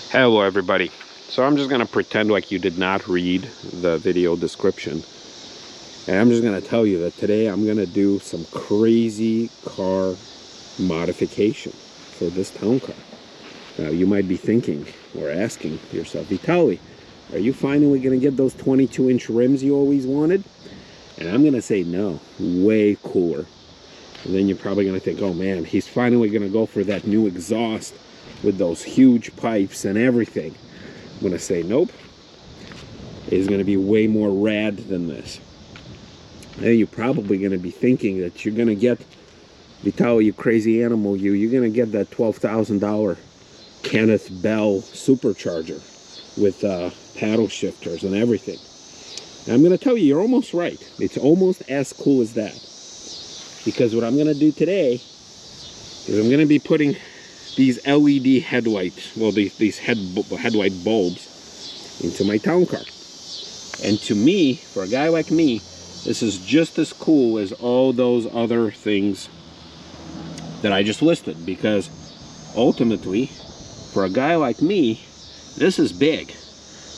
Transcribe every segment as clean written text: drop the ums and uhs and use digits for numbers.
Hello everybody. So I'm just gonna pretend like you did not read the video description, and I'm just gonna tell you that today I'm gonna do some crazy car modification for this town car. Now you might be thinking or asking yourself, Vitaly, are you finally gonna get those 22-inch rims you always wanted? And I'm gonna say no, way cooler. And then you're probably gonna think, oh man, he's finally gonna go for that new exhaust with those huge pipes and everything. I'm gonna say nope. It's gonna be way more rad than this. And you're probably gonna be thinking that you're gonna get, Vitaly, you crazy animal, you're gonna get that $12,000 Kenneth Bell supercharger with paddle shifters and everything. And I'm gonna tell you, you're almost right. It's almost as cool as that. Because what I'm gonna do today is I'm gonna be putting these LED headlights, well, these headlight bulbs into my town car. And to me, for a guy like me, this is just as cool as all those other things that I just listed, because ultimately, for a guy like me, this is big.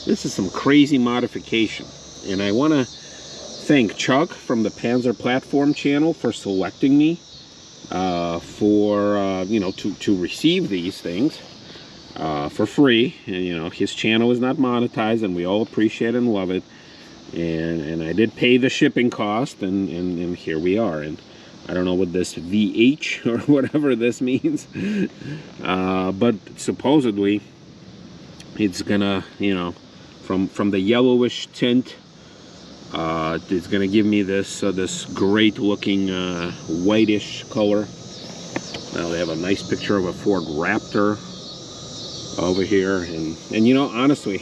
This is some crazy modification. And I want to thank Chuck from the Panzer Platform channel for selecting me you know, to receive these things for free. And you know, his channel is not monetized, and we all appreciate and love it. And I did pay the shipping cost, and here we are. And I don't know what this VH or whatever this means, but supposedly it's gonna, you know, from the yellowish tint, it's gonna give me this this great looking whitish color. Now they have a nice picture of a Ford Raptor over here, and you know, honestly,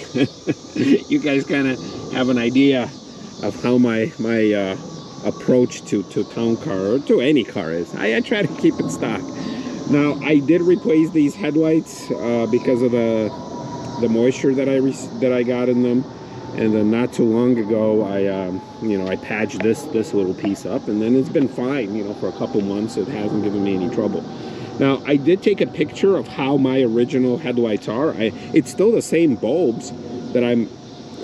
you guys kind of have an idea of how my approach to town car, or to any car, is. I try to keep it stock. Now I did replace these headlights because of the moisture that I got in them. And then not too long ago, you know, I patched this little piece up, and then it's been fine, you know, for a couple months. It hasn't given me any trouble. Now, I did take a picture of how my original headlights are. It's still the same bulbs that I'm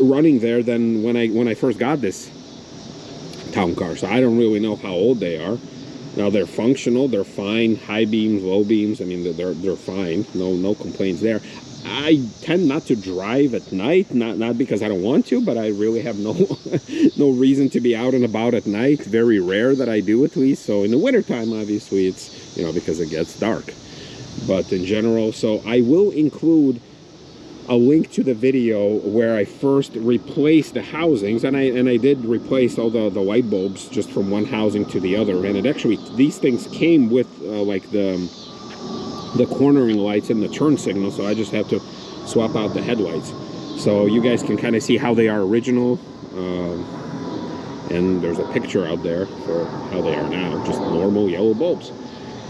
running there than when I first got this town car. So I don't really know how old they are. Now they're functional, they're fine, high beams, low beams. I mean, they're fine. No complaints there. I tend not to drive at night, not because I don't want to, but I really have no no reason to be out and about at night. Very rare that I do, at least. So in the wintertime, obviously, it's, you know, because it gets dark. But in general, so I will include a link to the video where I first replaced the housings, and I did replace all the light bulbs just from one housing to the other. And it actually, these things came with like the cornering lights and the turn signal, so I just have to swap out the headlights. So you guys can kind of see how they are original, and there's a picture out there for how they are now, just normal yellow bulbs.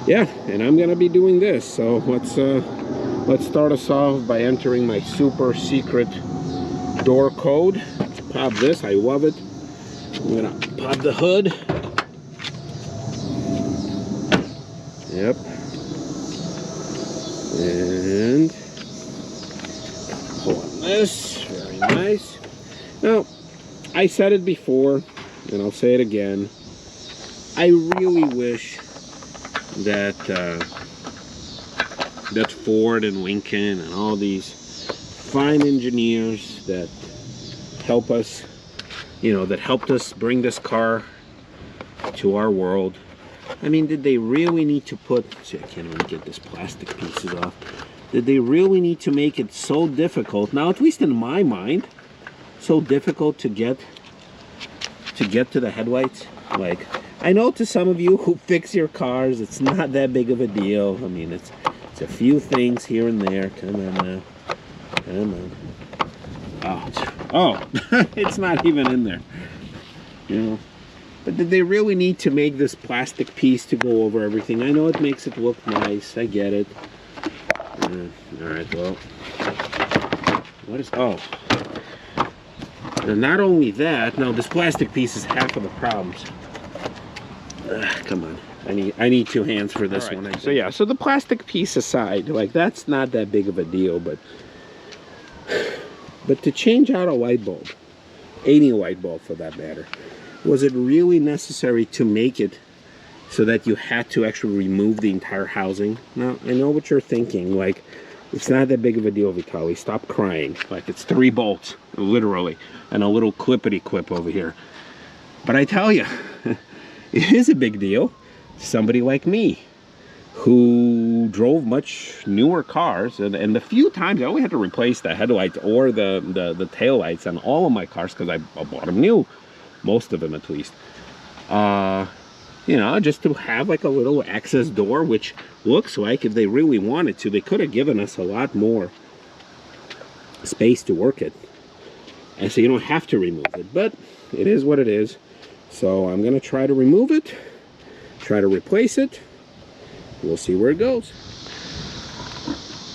Yeah, and I'm gonna be doing this, so let's start us off by entering my super secret door code. Let's pop this, I love it. I'm gonna pop the hood. Yep. And pull on this, very nice. Now, I said it before, and I'll say it again. I really wish that that Ford and Lincoln and all these fine engineers that help us, you know, that helped us bring this car to our world. I mean, did they really need to put, see, I can't even get this plastic pieces off. Did they really need to make it so difficult? Now, at least in my mind, so difficult to get to the headlights. Like, I know to some of you who fix your cars, it's not that big of a deal. I mean, it's a few things here and there. Come on now. Come on. Oh, it's not even in there. You know. But did they really need to make this plastic piece to go over everything? I know it makes it look nice. I get it. Alright, well. What is... Oh. And not only that, now this plastic piece is half of the problems. Come on. I need two hands for this one. So yeah, so the plastic piece aside, like that's not that big of a deal, but to change out a light bulb, any light bulb for that matter, was it really necessary to make it so that you had to actually remove the entire housing? Now, I know what you're thinking, like, it's not that big of a deal, Vitaly, stop crying. Like, it's 3 bolts, literally, and a little clippity-clip over here. But I tell you, it is a big deal. Somebody like me, who drove much newer cars, and the few times I only had to replace the headlights or the tail lights on all of my cars, because I bought them new, most of them at least. You know, just to have like a little access door, which looks like if they really wanted to, they could have given us a lot more space to work it. And so you don't have to remove it, but it is what it is. So I'm gonna try to remove it, try to replace it. We'll see where it goes.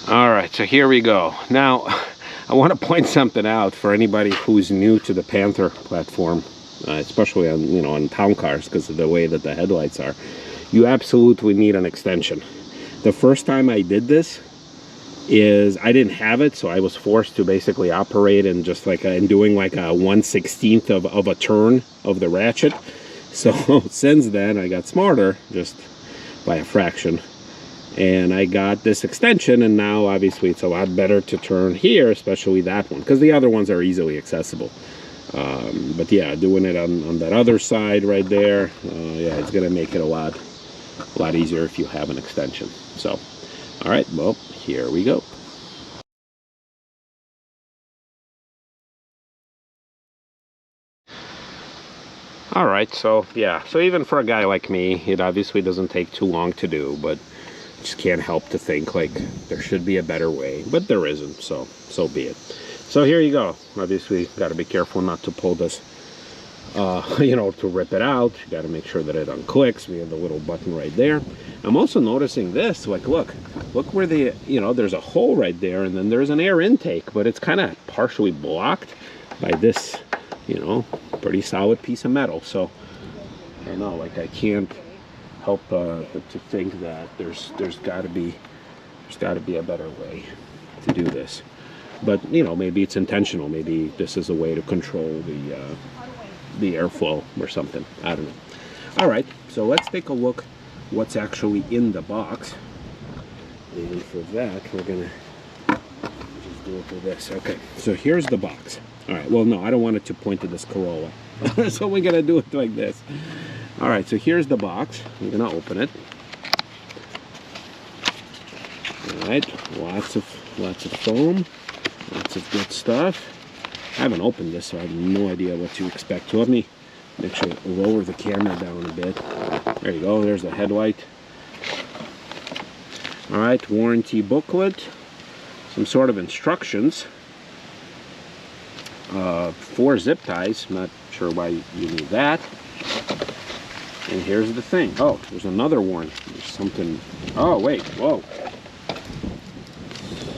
All right, so here we go. Now, I want to point something out for anybody who's new to the Panther platform, especially on, you know, on town cars, because of the way that the headlights are. You absolutely need an extension. The first time I did this is I didn't have it, so I was forced to basically operate in just like and doing like a 1/16 of a turn of the ratchet. So since then I got smarter, just by a fraction, and I got this extension, and now obviously it's a lot better to turn here, especially that one, because the other ones are easily accessible. But yeah, doing it on that other side right there, yeah, it's gonna make it a lot easier if you have an extension. So all right, well, here we go. All right, so yeah, so even for a guy like me, it obviously doesn't take too long to do, but just can't help to think like there should be a better way, but there isn't, so be it. So here you go. Obviously, got to be careful not to pull this, you know, to rip it out. You got to make sure that it unclicks. We have the little button right there. I'm also noticing this, like, look where the, you know, there's a hole right there, and then there's an air intake, but it's kind of partially blocked by this, you know, pretty solid piece of metal. So I don't know, like, I can't help to think that there's got to be a better way to do this. But you know, maybe it's intentional. Maybe this is a way to control the airflow or something. I don't know. All right, so let's take a look what's actually in the box. And for that, we're gonna just do it for this. Okay, so here's the box. All right, well, no, I don't want it to point to this Corolla. So we're gonna do it like this. All right, so here's the box. I'm gonna open it. All right, lots of foam, lots of good stuff. I haven't opened this, so I have no idea what to expect. So let me actually lower the camera down a bit. There you go, there's the headlight. All right, warranty booklet, some sort of instructions. 4 zip ties, I'm not sure why you need that. And here's the thing. Oh, there's another one. There's something. Oh, wait, whoa.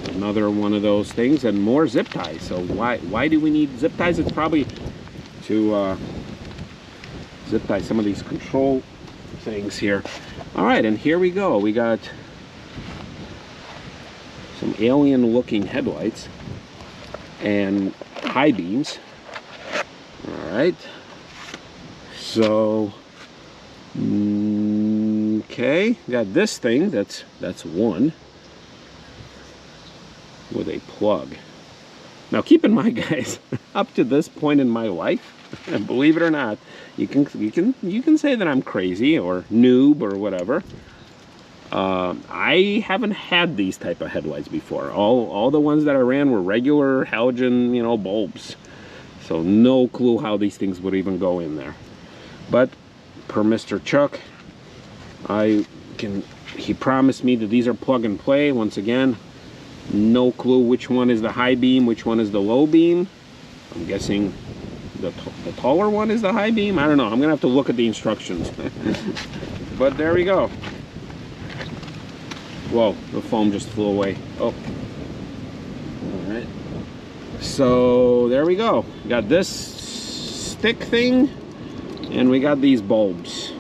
Another one of those things, and more zip ties. So why do we need zip ties? It's probably to zip tie some of these control things here. All right, and here we go. We got some alien looking headlights and high beams. All right, so okay, got this thing that's one with a plug. Now keep in mind, guys, up to this point in my life, and believe it or not, you can say that I'm crazy or noob or whatever. I haven't had these type of headlights before. All the ones that I ran were regular halogen, you know, bulbs. So no clue how these things would even go in there. But per Mr. Chuck, he promised me that these are plug and play. Once again, no clue which one is the high beam, which one is the low beam. I'm guessing the taller one is the high beam. I don't know. I'm gonna have to look at the instructions. But there we go. Whoa, the foam just flew away. Oh. All right. So there we go. We got this stick thing, and we got these bulbs.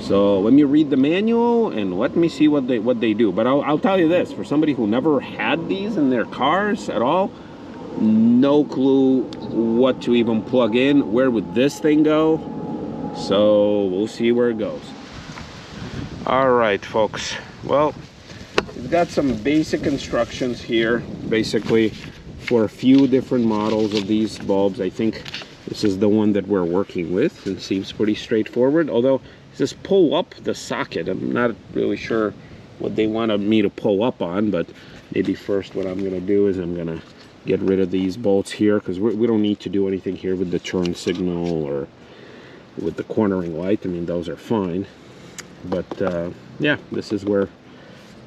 So let me read the manual and let me see what they do. But I'll tell you this, for somebody who never had these in their cars at all, no clue what to even plug in. Where would this thing go? So we'll see where it goes. All right, folks. Well, we've got some basic instructions here, basically for a few different models of these bulbs. I think this is the one that we're working with, and seems pretty straightforward. Although it says pull up the socket. I'm not really sure what they wanted me to pull up on, but maybe first what I'm gonna do is I'm gonna get rid of these bolts here, because we don't need to do anything here with the turn signal or with the cornering light. I mean, those are fine. But yeah, this is where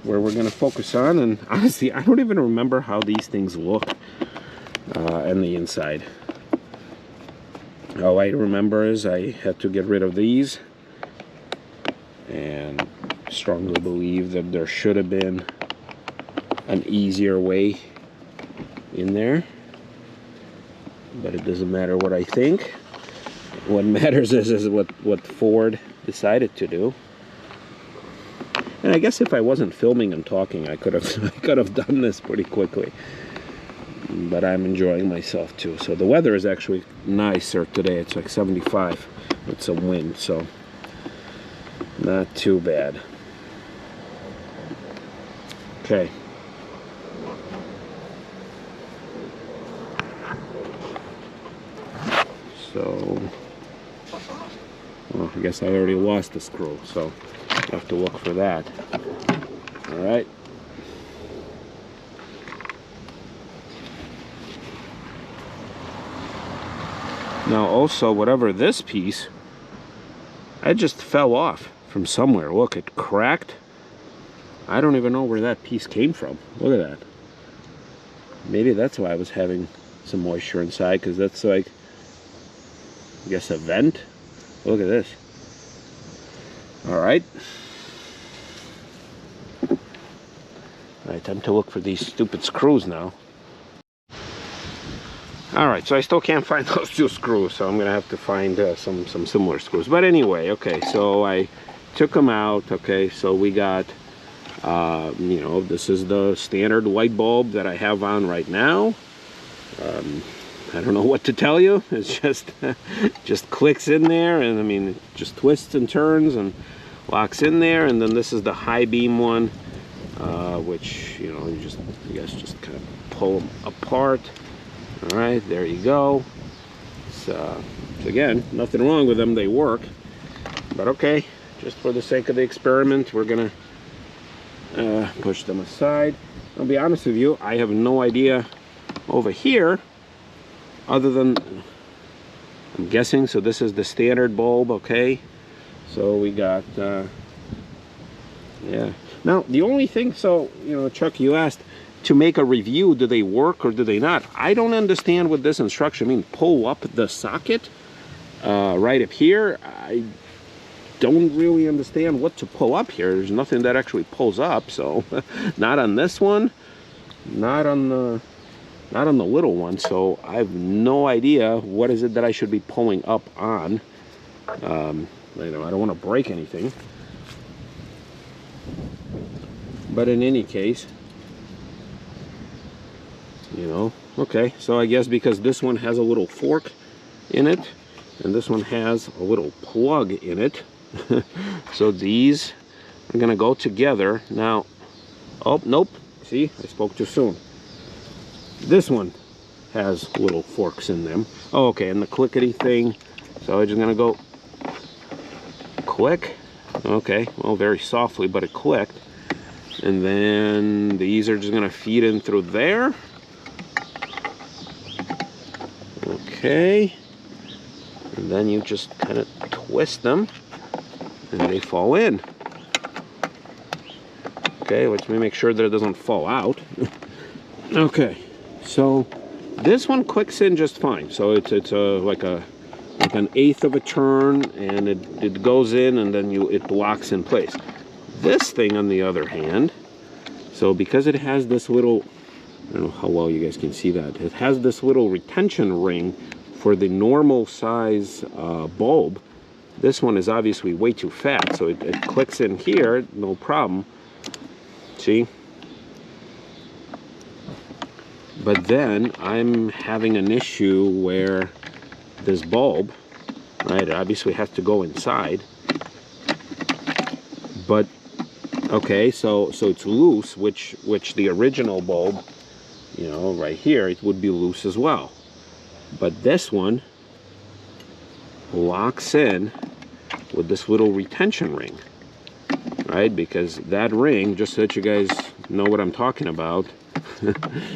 we're gonna focus on. And honestly, I don't even remember how these things look on the inside. All I remember is I had to get rid of these, and strongly believe that there should have been an easier way in there, but it doesn't matter what I think. What matters is what Ford decided to do. And I guess if I wasn't filming and talking, I could have done this pretty quickly. But I'm enjoying myself too. So the weather is actually nicer today. It's like 75 with some wind, so not too bad. Okay. So, well, I guess I already lost the screw, so I have to look for that. All right. Now also, whatever this piece, I just fell off from somewhere. Look, it cracked. I don't even know where that piece came from. Look at that. Maybe that's why I was having some moisture inside, because that's like, I guess, a vent. Look at this. All right. All right, time to look for these stupid screws now. All right, so I still can't find those two screws, so I'm gonna have to find some similar screws. But anyway, okay, so I took them out. Okay, so we got, you know, this is the standard light bulb that I have on right now. I don't know what to tell you. It's just clicks in there, and I mean, it just twists and turns and locks in there. And then this is the high beam one, which, you know, you guys just kind of pull them apart. All right, there you go. So again, nothing wrong with them, they work. But okay, just for the sake of the experiment, we're gonna push them aside. I'll be honest with you, I have no idea over here, other than, I'm guessing, so this is the standard bulb, okay? So we got, yeah. Now, the only thing, so, you know, Chuck, you asked, to make a review, do they work or do they not? I don't understand what this instruction means. Pull up the socket right up here. I don't really understand what to pull up here. There's nothing that actually pulls up, so not on this one, not on the little one. So I have no idea what is it that I should be pulling up on. You know, I don't want to break anything, but in any case, you know, okay, so I guess because this one has a little fork in it and this one has a little plug in it, so these are gonna go together. Now, oh nope, see, I spoke too soon. This one has little forks in them. Oh, okay, and the clickety thing, so I'm just gonna go click. Okay, well, very softly, but it clicked. And then these are just gonna feed in through there. Okay, and then you just kind of twist them and they fall in. Okay, let me make sure that it doesn't fall out. Okay, so this one clicks in just fine. So it's like an 1/8 of a turn, and it goes in, and then it locks in place. This thing, on the other hand, so because it has this little, I don't know how well you guys can see that. It has this little retention ring for the normal size bulb. This one is obviously way too fat, so it clicks in here, no problem. See? But then I'm having an issue where this bulb, right, it obviously has to go inside. But okay, so it's loose, which the original bulb, you know, right here, it would be loose as well. But this one locks in with this little retention ring, right? Because that ring, just so that you guys know what I'm talking about,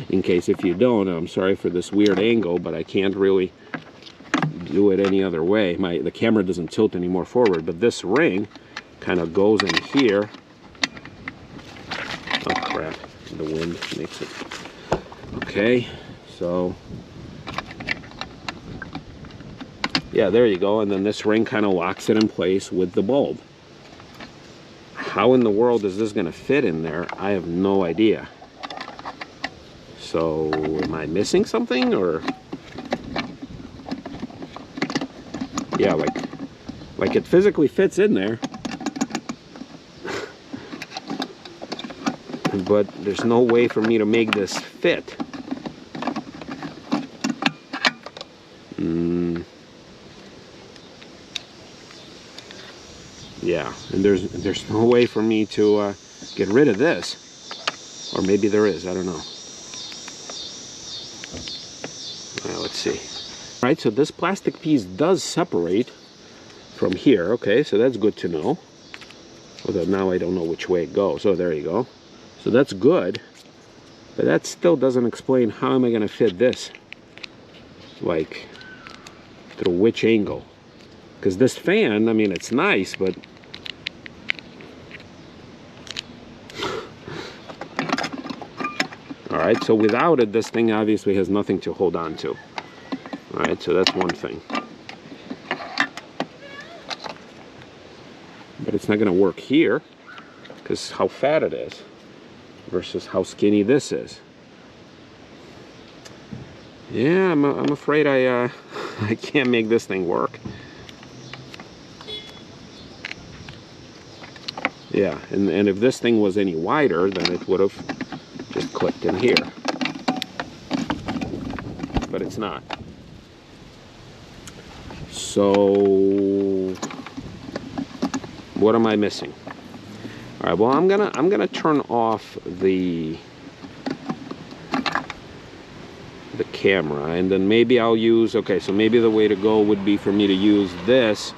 in case if you don't, I'm sorry for this weird angle, but I can't really do it any other way. The camera doesn't tilt anymore forward, but this ring kind of goes in here. Oh crap, the wind makes it. Okay, so yeah, there you go, and then this ring kind of locks it in place with the bulb. How in the world is this going to fit in there? I have no idea. So am I missing something, or yeah, like it physically fits in there, but there's no way for me to make this fit. Yeah, and there's no way for me to get rid of this, or maybe there is, I don't know. Let's see. All right, so this plastic piece does separate from here. Okay, so that's good to know. Although now I don't know which way it goes. So there you go. So that's good, but that still doesn't explain how am I going to fit this, like, through which angle. Because this fan, I mean, it's nice, but all right, so without it, this thing obviously has nothing to hold on to. All right, so that's one thing. But it's not going to work here because how fat it is versus how skinny this is. Yeah, I'm afraid I can't make this thing work. Yeah, and if this thing was any wider, then it would have just clicked in here. But it's not. So what am I missing? All right, well, I'm gonna turn off the camera, and then maybe I'll use, okay, so maybe the way to go would be for me to use this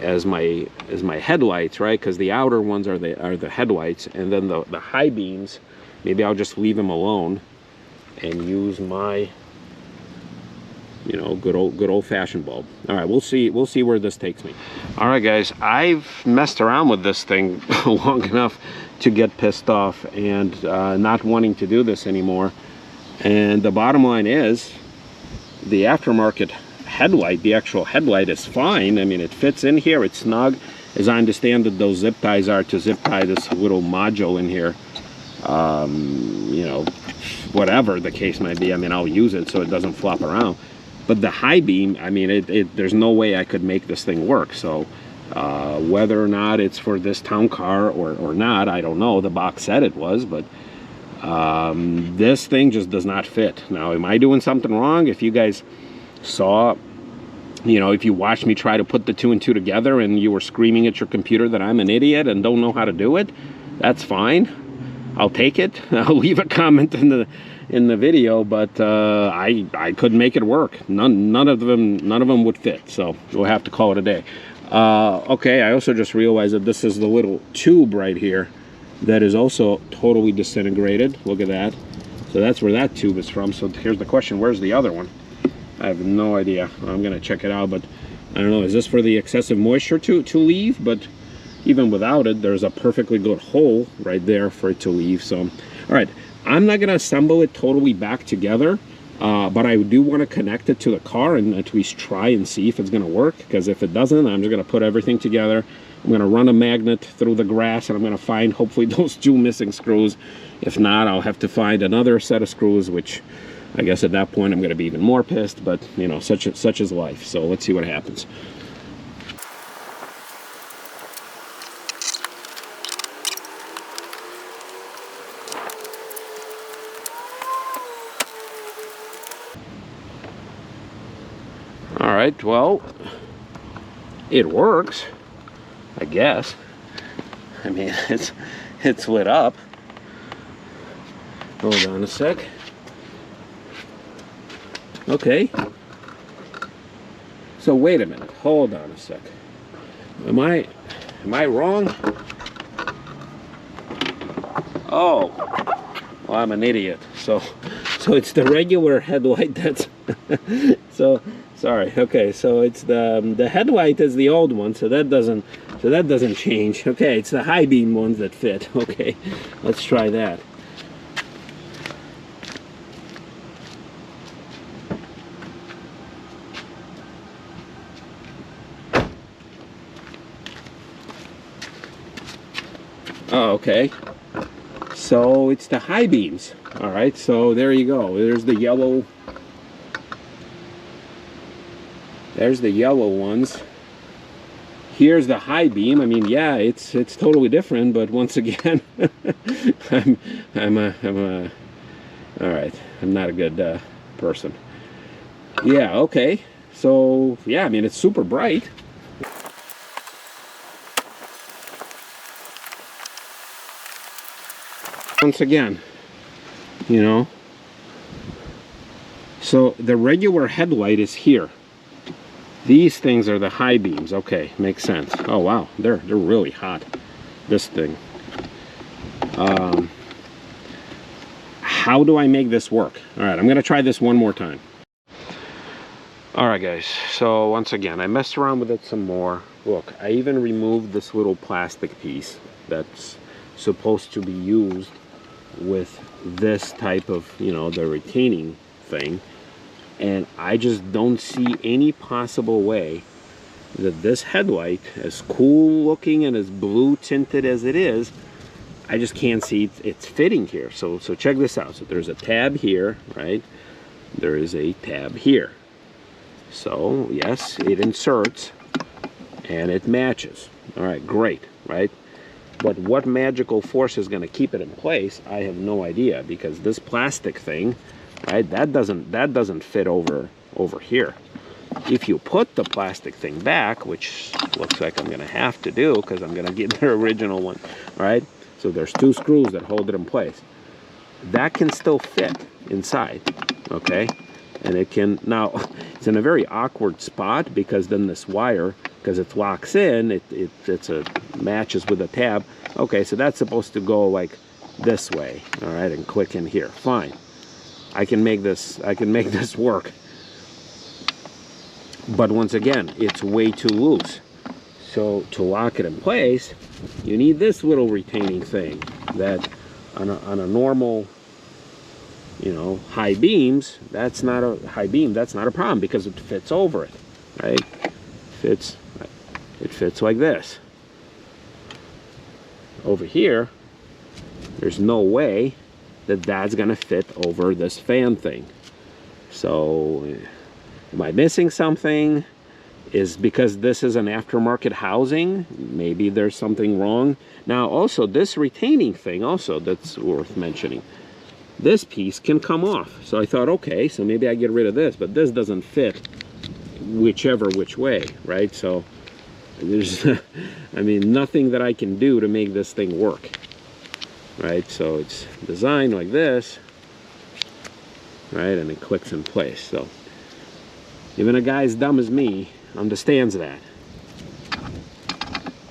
as my headlights, right? Because the outer ones are the headlights, and then the high beams, maybe I'll just leave them alone and use my, you know, good old-fashioned bulb. All right, we'll see where this takes me. All right, guys, I've messed around with this thing long enough to get pissed off and not wanting to do this anymore. And the bottom line is, the aftermarket headlight, the actual headlight, is fine. I mean, it fits in here, it's snug. As I understand that those zip ties are to zip tie this little module in here. You know, whatever the case might be, I mean, I'll use it so it doesn't flop around. But the high beam, I mean, there's no way I could make this thing work. So whether or not it's for this town car or not, I don't know. The box said it was, but this thing just does not fit. Now, am I doing something wrong? If you guys saw, you know, if you watched me try to put the 2 and 2 together and you were screaming at your computer that I'm an idiot and don't know how to do it, that's fine. I'll take it. I'll leave a comment in the video, but I couldn't make it work. None of them would fit, so we'll have to call it a day. Okay, I also just realized that this is the little tube right here that is also totally disintegrated. Look at that. So that's where that tube is from. So here's the question, where's the other one? I have no idea. I'm gonna check it out, but I don't know, is this for the excessive moisture to leave? But even without it, there's a perfectly good hole right there for it to leave. So, all right, I'm not gonna assemble it totally back together, but I do want to connect it to the car and at least try and see if it's gonna work, because if it doesn't, I'm just gonna put everything together. I'm gonna run a magnet through the grass, and I'm gonna find hopefully those 2 missing screws. If not, I'll have to find another set of screws, which I guess at that point I'm gonna be even more pissed, but you know, such is life. So let's see what happens. right, well, it works, I guess. I mean, it's lit up. Hold on a sec. Okay. So wait a minute. Hold on a sec. Am I wrong? Oh, well, I'm an idiot. So it's the regular headlight that's so sorry. Okay, so it's the headlight is the old one, so that doesn't change. Okay, it's the high beam ones that fit. Okay, let's try that. Oh, okay. So it's the high beams. All right, so there you go. There's the yellow. There's the yellow ones. Here's the high beam. I mean, yeah, it's totally different, but once again, I'm all right. I'm not a good person. Yeah, okay. So yeah, I mean, it's super bright. Once again, you know, so the regular headlight is here. These things are the high beams. Okay, makes sense. Oh wow, they're really hot. This thing. How do I make this work? All right, I'm gonna try this one more time. All right, guys. So once again, I messed around with it some more. Look, I even removed this little plastic piece that's supposed to be used with this type of, you know, the retaining thing, and I just don't see any possible way that this headlight, as cool looking and as blue tinted as it is, I just can't see it's fitting here. So check this out. So there's a tab here, right? There is a tab here. So yes, it inserts and it matches. All right, great, right? But what magical force is going to keep it in place, I have no idea, because this plastic thing, right, that doesn't fit over here. If you put the plastic thing back, which looks like I'm going to have to do because I'm going to get the original one, right? So there's two screws that hold it in place. That can still fit inside, okay? And it can, now, it's in a very awkward spot because then this wire, because it locks in, it's a matches with a tab. Okay, so that's supposed to go like this way, all right, and click in here. Fine, I can make this work. But once again, it's way too loose. So to lock it in place, you need this little retaining thing that on a normal, you know, high beams, that's not a high beam, that's not a problem because it fits over it, right? It fits like this. Over here, there's no way that that's gonna fit over this fan thing. So am I missing something? Is because this is an aftermarket housing, maybe there's something wrong. Now also this retaining thing also that's worth mentioning. This piece can come off. So I thought, okay, so maybe I get rid of this, but this doesn't fit which way, right? So there's, I mean, nothing that I can do to make this thing work, right? So it's designed like this, right? And it clicks in place. So even a guy as dumb as me understands that.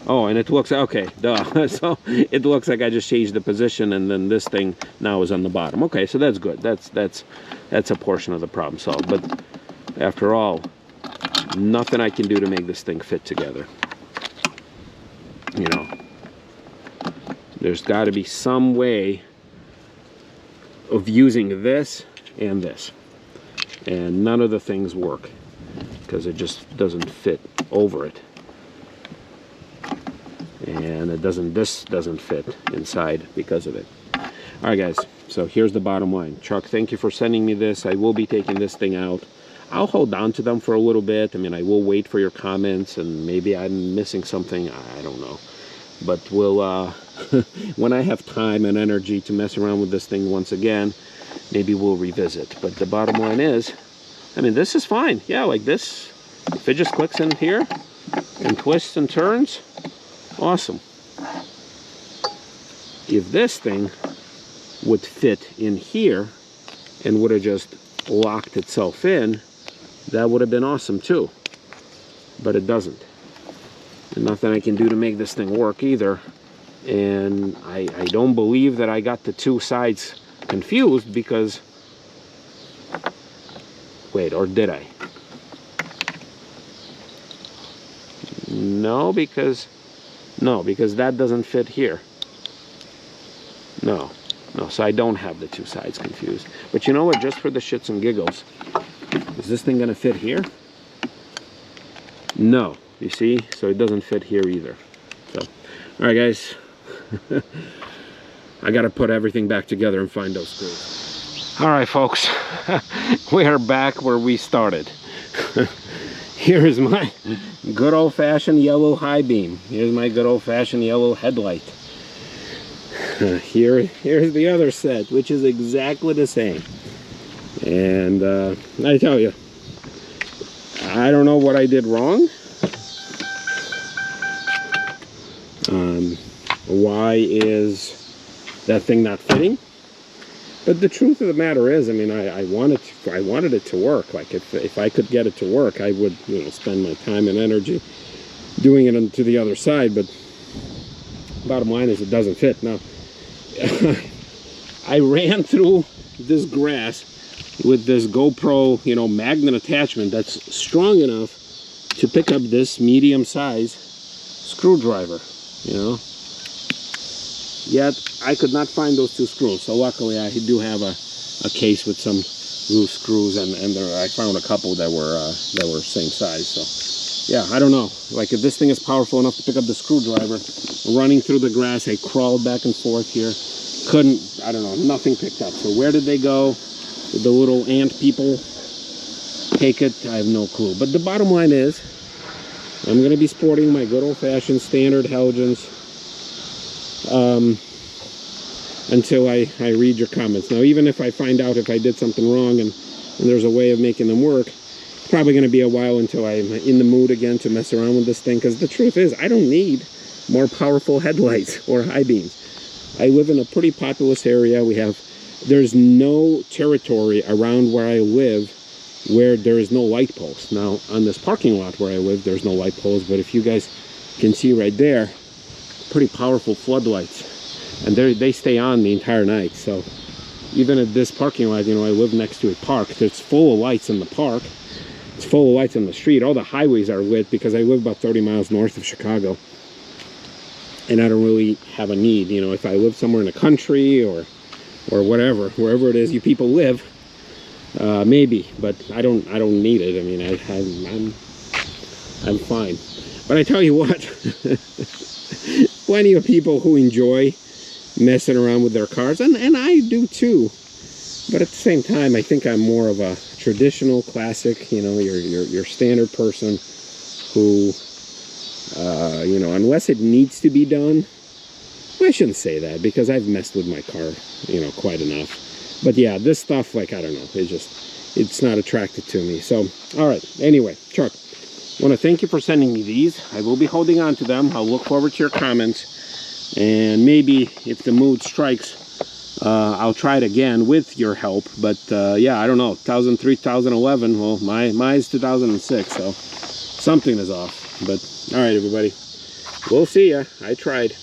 Oh, and it looks, okay, duh. So it looks like I just changed the position and then this thing now is on the bottom. Okay, so that's good. That's a portion of the problem solved. But after all, nothing I can do to make this thing fit together. You know, there's got to be some way of using this and this. And none of the things work because it just doesn't fit over it. And this doesn't fit inside because of it. All right, guys, so here's the bottom line. Chuck, thank you for sending me this. I will be taking this thing out. I'll hold on to them for a little bit. I mean, I will wait for your comments, and maybe I'm missing something. I don't know. But we'll, when I have time and energy to mess around with this thing once again, maybe we'll revisit. But the bottom line is, I mean, this is fine. Yeah, like this If it just clicks in here and twists and turns, awesome. If this thing would fit in here and would have just locked itself in, that would have been awesome too. But it doesn't. And nothing I can do to make this thing work either. And I don't believe that I got the two sides confused because... Wait, or did I? No, because that doesn't fit here. No, so I don't have the two sides confused. But you know what, just for the shits and giggles, is this thing gonna fit here? No, you see? So it doesn't fit here either. So, all right guys, I gotta put everything back together and find those screws. All right folks, we are back where we started. Here is my good old-fashioned yellow high beam. Here's my good old-fashioned yellow headlight. Here's the other set, which is exactly the same. And I tell you, I don't know what I did wrong. Why is that thing not fitting? But the truth of the matter is, I mean, I wanted it to work. Like if I could get it to work, I would, you know, spend my time and energy doing it to the other side. But bottom line is, it doesn't fit. Now, I ran through this grass with this GoPro, you know, magnet attachment that's strong enough to pick up this medium-size screwdriver, you know. Yet I could not find those two screws. So luckily I do have a case with some loose screws, and I found a couple that were same size. So yeah, I don't know. Like, if this thing is powerful enough to pick up the screwdriver, running through the grass, I crawled back and forth here. Couldn't, I don't know, nothing picked up. So where did they go? Did the little ant people take it? I have no clue. But the bottom line is, I'm going to be sporting my good old-fashioned standard halogens until I read your comments. Now, even if I find out if I did something wrong and there's a way of making them work, it's probably going to be a while until I'm in the mood again to mess around with this thing, because the truth is, I don't need more powerful headlights or high beams. I live in a pretty populous area. There's no territory around where I live where there is no light post. Now, on this parking lot where I live, there's no light post, but if you guys can see right there, pretty powerful floodlights, and they stay on the entire night. So even at this parking lot, you know, I live next to a park. It's full of lights in the park. It's full of lights on the street. All the highways are lit because I live about 30 miles north of Chicago, and I don't really have a need. You know, if I live somewhere in the country or whatever, wherever it is you people live, maybe, but I don't need it. I mean, I'm fine. But I tell you what, plenty of people who enjoy messing around with their cars, and I do too. But at the same time, I think I'm more of a traditional, classic, you know, your standard person who, you know, unless it needs to be done. Well, I shouldn't say that, because I've messed with my car, you know, quite enough. But yeah, this stuff, like, I don't know, it's not attracted to me. So, all right, anyway, Chuck, I want to thank you for sending me these. I will be holding on to them. I'll look forward to your comments, and maybe if the mood strikes, I'll try it again with your help. But yeah, I don't know, 2003, 2011, well, mine's 2006, so something is off. But all right, everybody, we'll see ya. I tried.